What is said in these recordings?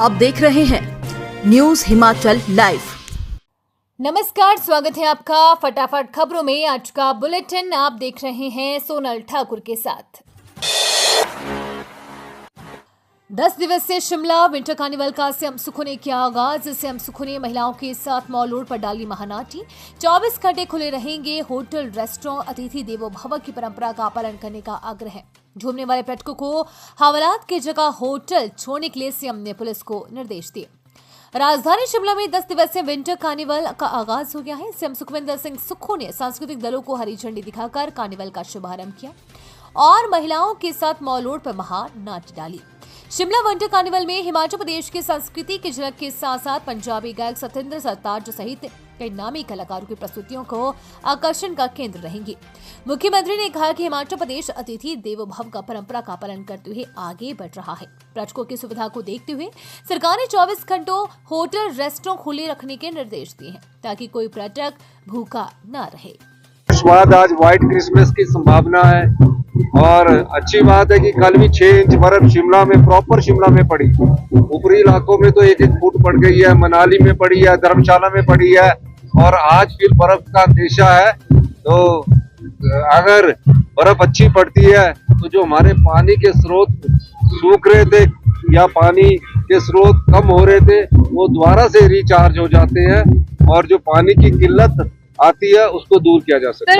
आप देख रहे हैं न्यूज हिमाचल लाइव। नमस्कार, स्वागत है आपका फटाफट खबरों में। आज का बुलेटिन आप देख रहे हैं सोनल ठाकुर के साथ। 10 दिवसीय शिमला विंटर कार्निवल का सीएम सुक्खू ने किया आगाज। सीएम सुक्खू ने महिलाओं के साथ मॉल रोड पर डाली महानाटी। 24 घंटे खुले रहेंगे होटल, रेस्टोरेंट, अतिथि देवो भव की परंपरा का पालन करने का आग्रह। झूमने वाले पर्यटकों को हवालात की जगह होटल छोड़ने के लिए सीएम ने पुलिस को निर्देश दिए। राजधानी शिमला में 10 दिवसीय विंटर कार्निवल का आगाज हो गया है। सीएम सुखविंदर सिंह सुक्खू ने सांस्कृतिक दलों को हरी झंडी दिखाकर कार्निवल का शुभारंभ किया और महिलाओं के साथ मॉल रोड पर महानाटी डाली। शिमला विंटर कार्निवल में हिमाचल प्रदेश की संस्कृति की झलक के साथ साथ पंजाबी गायक सतेंद्र सरताज सहित कई नामी कलाकारों की प्रस्तुतियों को आकर्षण का केंद्र रहेंगी। मुख्यमंत्री ने कहा कि हिमाचल प्रदेश अतिथि देवो भव का परंपरा का पालन करते हुए आगे बढ़ रहा है। पर्यटकों की सुविधा को देखते हुए सरकार ने 24 घंटों होटल, रेस्टोरेंट खुले रखने के निर्देश दिए हैं ताकि कोई पर्यटक भूखा न रहे। बाद आज व्हाइट क्रिसमस की संभावना है और अच्छी बात है कि कल भी 6 इंच बर्फ शिमला में, प्रॉपर शिमला में पड़ी। ऊपरी इलाकों में तो 1-1 फुट पड़ गई है, मनाली में पड़ी है, धर्मशाला में पड़ी है और आज फिर बर्फ का अंदेशा है। तो अगर बर्फ अच्छी पड़ती है तो जो हमारे पानी के स्रोत सूख रहे थे या पानी के स्रोत कम हो रहे थे वो दोबारा से रिचार्ज हो जाते हैं और जो पानी की किल्लत आती है उसको दूर किया जा सकता है।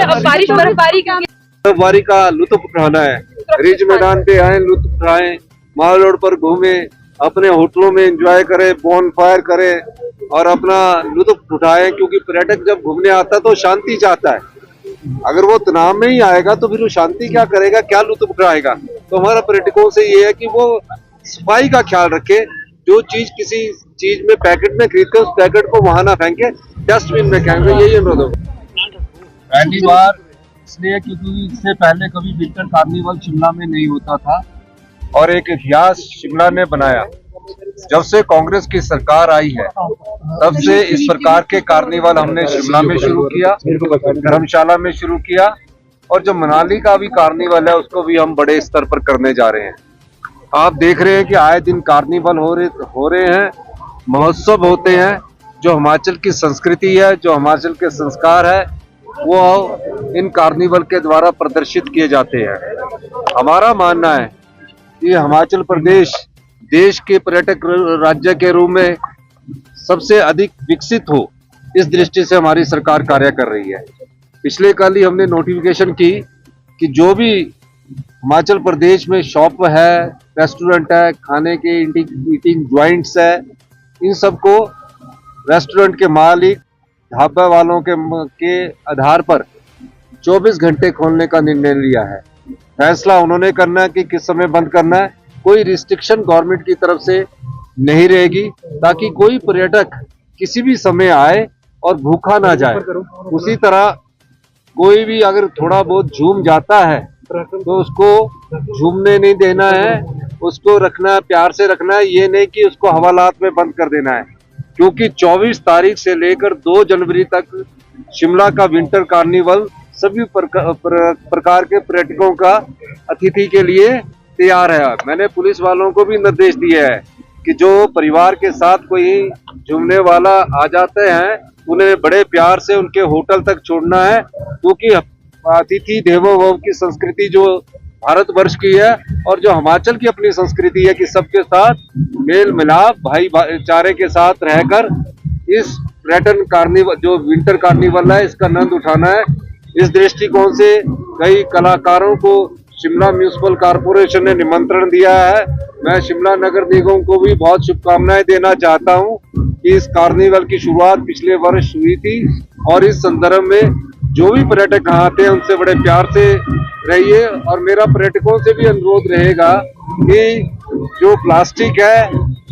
बर्फबारी का लुत्फ उठाना है, रिज मैदान पे आए, लुत्फ उठाएं, मॉल रोड पर घूमें, अपने होटलों में एंजॉय करें, बॉन फायर करें और अपना लुत्फ उठाएं। क्योंकि पर्यटक जब घूमने आता है तो शांति चाहता है। अगर वो तनाव में ही आएगा तो फिर वो शांति क्या करेगा, क्या लुत्फ उठाएगा। तो हमारा पर्यटकों से ये है कि वो सफाई का ख्याल रखे। जो चीज किसी चीज में पैकेट में खरीदते उस पैकेट को वहां ना फेंके, डस्टबिन में फेंके। यही अनुरोध होगा। पहली बार इसलिए क्योंकि इससे पहले कभी विंटर कार्निवल शिमला में नहीं होता था और एक इतिहास शिमला ने बनाया। जब से कांग्रेस की सरकार आई है तब से इस प्रकार के कार्निवल हमने शिमला में शुरू किया, धर्मशाला में शुरू किया और जो मनाली का भी कार्निवल है उसको भी हम बड़े स्तर पर करने जा रहे हैं। आप देख रहे हैं कि आए दिन कार्निवल हो रहे हैं, महोत्सव होते हैं। जो हिमाचल की संस्कृति है, जो हिमाचल के संस्कार है वो इन कार्निवल के द्वारा प्रदर्शित किए जाते हैं। हमारा मानना है कि हिमाचल प्रदेश देश के पर्यटक राज्य के रूप में सबसे अधिक विकसित हो, इस दृष्टि से हमारी सरकार कार्य कर रही है। पिछले कल ही हमने नोटिफिकेशन की कि जो भी हिमाचल प्रदेश में शॉप है, रेस्टोरेंट है, खाने के ईटिंग ज्वाइंट्स है, इन सबको रेस्टोरेंट के मालिक, ढाबा वालों के आधार पर 24 घंटे खोलने का निर्णय लिया है। फैसला उन्होंने करना है कि किस समय बंद करना है। कोई रिस्ट्रिक्शन गवर्नमेंट की तरफ से नहीं रहेगी ताकि कोई पर्यटक किसी भी समय आए और भूखा ना जाए। उसी तरह कोई भी अगर थोड़ा बहुत झूम जाता है तो उसको झूमने नहीं देना है, उसको रखना है, प्यार से रखना है। ये नहीं कि उसको हवालात में बंद कर देना है। क्योंकि 24 तारीख से लेकर 2 जनवरी तक शिमला का विंटर कार्निवल सभी प्रकार के पर्यटकों का अतिथि के लिए तैयार है। मैंने पुलिस वालों को भी निर्देश दिए है कि जो परिवार के साथ कोई झूमने वाला आ जाते हैं उन्हें बड़े प्यार से उनके होटल तक छोड़ना है। क्योंकि अतिथि देवो भव की संस्कृति जो भारतवर्ष की है और जो हिमाचल की अपनी संस्कृति है कि सबके साथ मेल मिलाप, भाईचारे के साथ रहकर इस पर्यटन कार्निवल जो विंटर कार्निवल है इसका आनंद उठाना है। इस दृष्टिकोण से कई कलाकारों को शिमला म्यूनिसिपल कॉर्पोरेशन ने निमंत्रण दिया है। मैं शिमला नगर निगम को भी बहुत शुभकामनाएं देना चाहता हूं कि इस कार्निवल की शुरुआत पिछले वर्ष हुई थी और इस संदर्भ में जो भी पर्यटक आते हैं उनसे बड़े प्यार से रहिए। और मेरा पर्यटकों से भी अनुरोध रहेगा कि जो प्लास्टिक है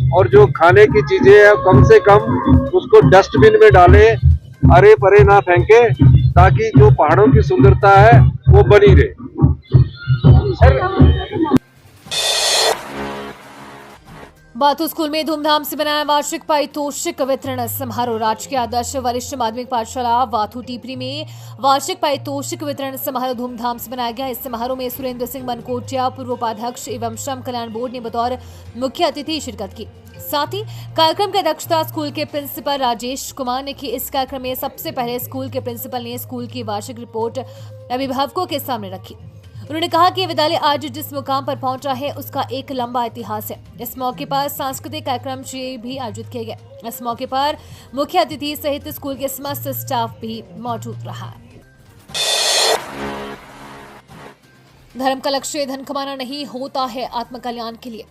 और जो खाने की चीजें हैं कम से कम उसको डस्टबिन में डालें, अरे परे ना फेंके ताकि जो पहाड़ों की सुंदरता है वो बनी रहे। बाथू स्कूल में धूमधाम से मनाया वार्षिक पारितोषिक वितरण समारोह। राजकीय आदर्श वरिष्ठ माध्यमिक पाठशाला वाथू टीपरी में वार्षिक पारितोषिक वितरण समारोह धूमधाम से मनाया गया। इस समारोह में सुरेंद्र सिंह मनकोटिया, पूर्व उपाध्यक्ष एवं श्रम कल्याण बोर्ड ने बतौर मुख्य अतिथि शिरकत की। साथ ही कार्यक्रम की अध्यक्षता स्कूल के प्रिंसिपल राजेश कुमार ने की। इस कार्यक्रम में सबसे पहले स्कूल के प्रिंसिपल ने स्कूल की वार्षिक रिपोर्ट अभिभावकों के सामने रखी। उन्होंने कहा कि विद्यालय आज जिस मुकाम पर पहुंचा है उसका एक लंबा इतिहास है। इस मौके पर सांस्कृतिक कार्यक्रम भी आयोजित किए गए। इस मौके पर मुख्य अतिथि सहित स्कूल के समस्त स्टाफ भी मौजूद रहा। धर्म का लक्ष्य धन कमाना नहीं होता है, आत्म कल्याण के लिए।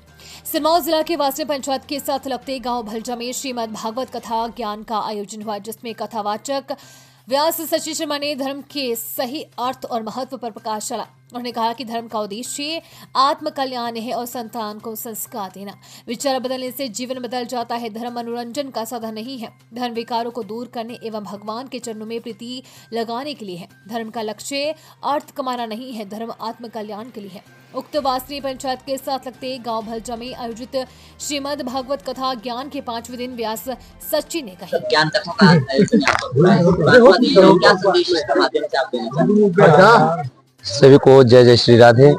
सिरमौर जिला के वासनी पंचायत के साथ लगते गांव भलजा में श्रीमद् भागवत कथा ज्ञान का आयोजन हुआ, जिसमें कथावाचक व्यास सची शर्मा ने धर्म के सही अर्थ और महत्व पर प्रकाश डाला। उन्होंने कहा कि धर्म का उद्देश्य आत्म कल्याण है और संतान को संस्कार देना। विचार बदलने से जीवन बदल जाता है। धर्म मनोरंजन का साधन नहीं है, धर्म विकारों को दूर करने एवं भगवान के चरणों में प्रीति लगाने के लिए है। धर्म का लक्ष्य अर्थ कमाना नहीं है, धर्म आत्म कल्याण के लिए है। उक्त वासनी पंचायत के साथ लगते गांव भलजा में आयोजित श्रीमद् भागवत कथा ज्ञान के 5वें दिन व्यास सच्ची ने कही। ज्ञान कथा का आयोजन यहाँ पर हुआ है। क्या संदेश इसके माध्यम से आप देना चाहते हैं? सभी को जय जय श्री राधे।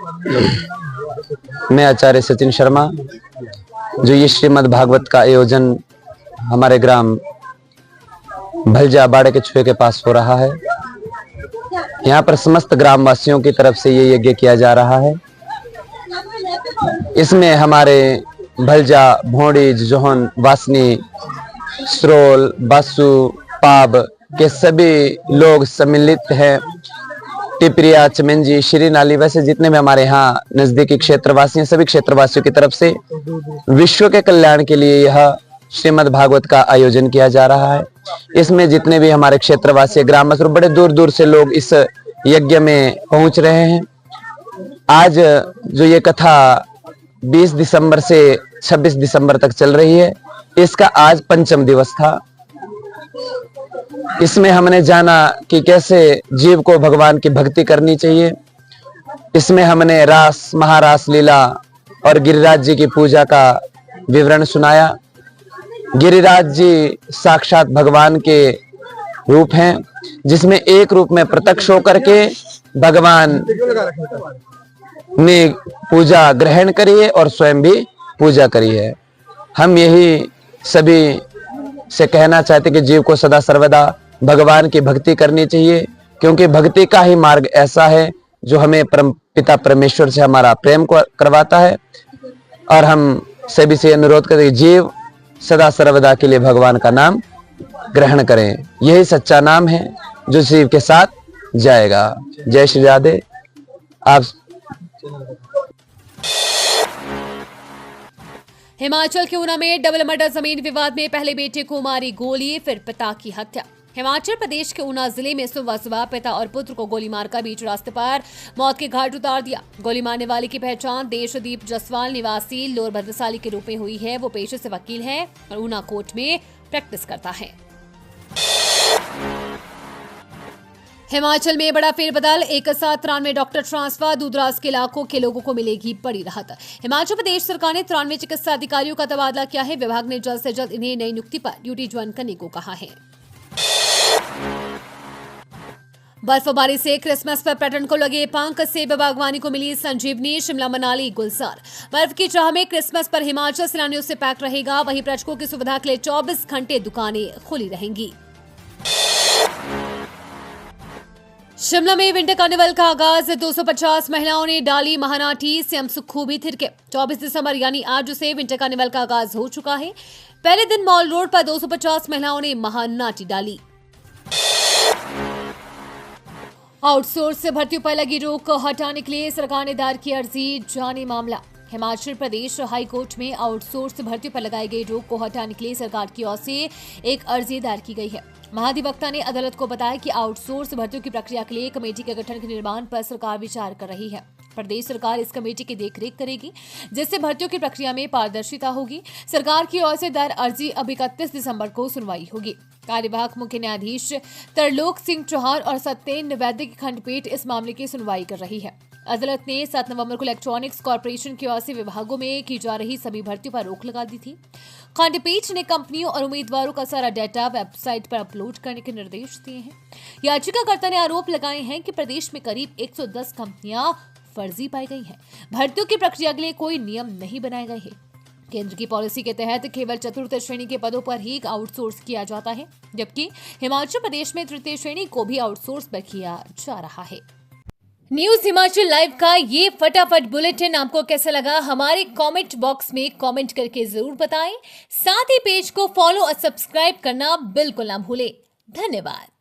मैं आचार्य सचिन शर्मा, जो ये श्रीमद् भागवत का आयोजन हमारे ग्राम भलजा बाड़े के छुए के पास हो रहा है। यहाँ पर समस्त ग्रामवासियों की तरफ से ये यज्ञ किया जा रहा है। इसमें हमारे भलजा, भोंडी, जोहन, वासनी, स्रोल, बासु, पाब के सभी लोग सम्मिलित हैं। टिपरिया, चमेंजी, श्री नाली, वैसे जितने भी हमारे यहाँ नजदीकी क्षेत्रवासी हैं, सभी क्षेत्रवासियों की तरफ से विश्व के कल्याण के लिए यह श्रीमद् भागवत का आयोजन किया जा रहा है। इसमें जितने भी हमारे क्षेत्रवासी ग्राम बड़े दूर दूर से लोग इस यज्ञ में पहुंच रहे हैं। आज जो ये कथा 20 दिसंबर से 26 दिसंबर तक चल रही है, इसका आज 5वां दिवस था। इसमें हमने जाना कि कैसे जीव को भगवान की भक्ति करनी चाहिए। इसमें हमने रास, महारास लीला और गिरिराज जी की पूजा का विवरण सुनाया। गिरिराज जी साक्षात भगवान के रूप हैं, जिसमें एक रूप में प्रत्यक्ष होकर के भगवान ने पूजा ग्रहण करी है और स्वयं भी पूजा करी है। हम यही सभी से कहना चाहते कि जीव को सदा सर्वदा भगवान की भक्ति करनी चाहिए, क्योंकि भक्ति का ही मार्ग ऐसा है जो हमें पिता परमेश्वर से हमारा प्रेम को करवाता है। और हम सभी से अनुरोध करते हैं जीव सदा सर्वदा के लिए भगवान का नाम ग्रहण करें। यही सच्चा नाम है जो शिव के साथ जाएगा। जय श्री राधे। आप हिमाचल के ऊना में डबल मर्डर जमीन विवाद में पहले बेटे को मारी गोली, फिर पिता की हत्या। हिमाचल प्रदेश के ऊना जिले में सुबह पिता और पुत्र को गोली मारकर बीच रास्ते पर मौत के घाट उतार दिया। गोली मारने वाले की पहचान देशदीप जसवाल निवासी लोर भद्रसाली के रूप में हुई है। वो पेशे से वकील है और ऊना कोर्ट में प्रैक्टिस करता है। हिमाचल में बड़ा फेरबदल, एक साथ 93 डॉक्टर ट्रांसफर, दूरदराज के इलाकों के लोगों को मिलेगी बड़ी राहत। हिमाचल प्रदेश सरकार ने 93 चिकित्सा अधिकारियों का तबादला किया है। विभाग ने जल्द से जल्द इन्हें नई नियुक्ति पर ड्यूटी ज्वाइन करने को कहा है। बर्फबारी से क्रिसमस पर पर्यटन को लगे पंख, सेब बागवानी को मिली संजीवनी। शिमला, मनाली गुलजार, बर्फ की चाह में क्रिसमस पर हिमाचल सैलानियों से पैक रहेगा। वहीं पर्यटकों की सुविधा के लिए 24 घंटे दुकानें खुली रहेंगी। शिमला में विंटर कार्निवल का आगाज, 250 महिलाओं ने डाली महानाटी, सीएम सुक्खू भी थिरके। 24 दिसंबर यानी आज से विंटर कार्निवल का आगाज हो चुका है। पहले दिन मॉल रोड पर 250 महिलाओं ने महानाटी डाली। आउटसोर्स से भर्तियों पर लगी रोक को हटाने के लिए सरकार ने दायर की अर्जी, जाने मामला। हिमाचल प्रदेश हाई कोर्ट में आउटसोर्स भर्तियों पर लगाई गई रोक को हटाने के लिए सरकार की ओर से एक अर्जी दायर की गई है। महाधिवक्ता ने अदालत को बताया कि आउटसोर्स भर्तियों की प्रक्रिया के लिए कमेटी के गठन के निर्माण पर सरकार विचार कर रही है। प्रदेश सरकार इस कमेटी की देखरेख करेगी, जिससे भर्तियों की प्रक्रिया में पारदर्शिता होगी। सरकार की ओर से दायर अर्जी अब 31 दिसंबर को सुनवाई होगी। कार्यवाहक मुख्य न्यायाधीश तरलोक सिंह चौहान और सत्येंद्र वैद्य की खंडपीठ इस मामले की सुनवाई कर रही है। अदालत ने 7 नवंबर को इलेक्ट्रॉनिक्स कॉर्पोरेशन की ओर से विभागों में की जा रही सभी भर्तियों पर रोक लगा दी थी। खंडपीठ ने कंपनियों और उम्मीदवारों का सारा डाटा वेबसाइट पर अपलोड करने के निर्देश दिए हैं। याचिकाकर्ता ने आरोप लगाए हैं कि प्रदेश में करीब 110 कंपनियां फर्जी पाई गई हैं। भर्तियों की प्रक्रिया के लिए कोई नियम नहीं बनाए गए हैं। केंद्र की पॉलिसी के तहत केवल चतुर्थ श्रेणी के पदों पर ही आउटसोर्स किया जाता है, जबकि हिमाचल प्रदेश में तृतीय श्रेणी को भी आउटसोर्स पर किया जा रहा है। न्यूज हिमाचल लाइव का ये फटाफट बुलेटिन आपको कैसा लगा, हमारे कमेंट बॉक्स में कमेंट करके जरूर बताएं। साथ ही पेज को फॉलो और सब्सक्राइब करना बिल्कुल ना भूलें। धन्यवाद।